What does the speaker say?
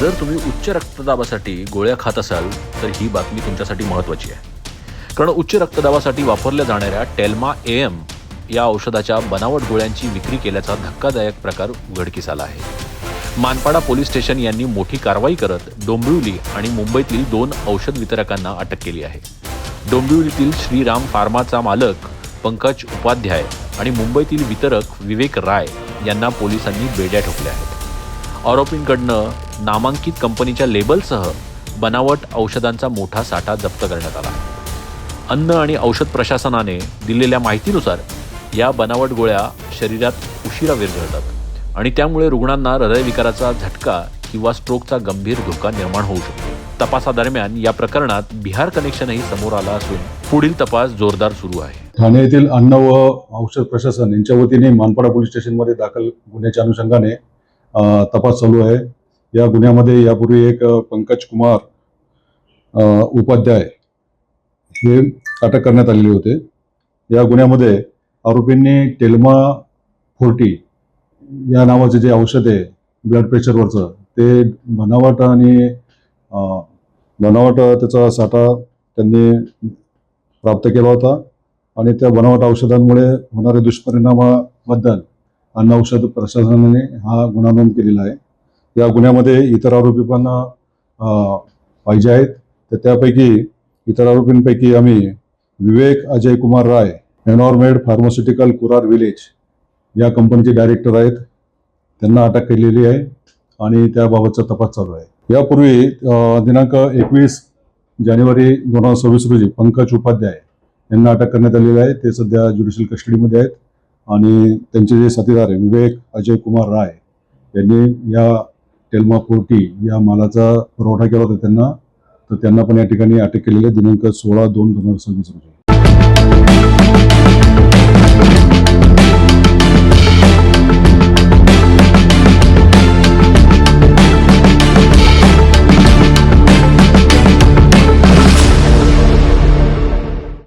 जर तुम्ही उच्च रक्तदाबासाठी गोळ्या खात असाल तर ही बातमी तुमच्यासाठी महत्त्वाची आहे. कारण उच्च रक्तदाबासाठी वापरल्या जाणाऱ्या टेल्मा AM या औषधाच्या बनावट गोळ्यांची विक्री केल्याचा धक्कादायक प्रकार उघडकीस आला आहे. मानपाडा पोलीस स्टेशन यांनी मोठी कारवाई करत डोंबिवली आणि मुंबईतील 2 औषध वितरकांना अटक केली आहे. डोंबिवलीतील श्रीराम फार्माचा मालक पंकज उपाध्याय आणि मुंबईतील वितरक विवेक राय यांना पोलिसांनी बेड्या ठोकल्या आहेत. आरोपींकडनं नामांकित कंपनीच्या लेबलसह बनावट औषधांचा मोठा साठा जप्त करण्यात आला. अन्न आणि औषध प्रशासनाने दिलेल्या माहितीनुसार या बनावट गोळ्या शरीरात उशिरा विरघळतात आणि त्यामुळे रुग्णांना हृदयविकाराचा झटका किंवा स्ट्रोकचा गंभीर धोका निर्माण होऊ शकतो. तपासादरम्यान या प्रकरणात बिहार कनेक्शनही समोर आला असून पुढील तपास जोरदार सुरू आहे. ठाणे येथील अन्न व औषध प्रशासन यांच्या वतीने मानपाडा पोलीस स्टेशनमध्ये दाखल गुन्ह्याच्या अनुषंगाने तपास चालू आहे. या गुन्ह्यामध्ये यापूर्वी एक पंकज कुमार उपाध्याय हे अटक करण्यात आलेले होते. या गुन्ह्यामध्ये आरोपींनी टेल्मा 40 या नावाचे जे औषध आहे ब्लड प्रेशरवरचं ते बनावट त्याचा साठा त्यांनी प्राप्त केला होता आणि त्या बनावट औषधांमुळे होणाऱ्या दुष्परिणामाबद्दल अन्न औषध प्रशासनाने हा गुन्हा नोंद केलेला आहे. या गुन्ह्यामध्ये इतर आरोपी पण पाहिजे आहेत. तर त्यापैकी इतर आरोपींपैकी आम्ही विवेक अजय कुमार राय, एनॉर्मेड फार्मास्युटिकल कुरार विलेज या कंपनीचे डायरेक्टर आहेत, त्यांना अटक केलेली आहे आणि त्याबाबतचा तपास चालू आहे. यापूर्वी दिनांक 21 जानेवारी 2026 रोजी पंकज उपाध्याय यांना अटक करण्यात आलेली आहे. ते सध्या ज्युडिशियल कस्टडीमध्ये आहेत आणि त्यांचे जे साथीदार आहे विवेक अजय कुमार राय यांनी या टेल्मा 40 या मालाचा पुरवठा केला होता त्यांना पण या ठिकाणी अटक केलेली आहे दिनांक 16/2/2026 रोजी.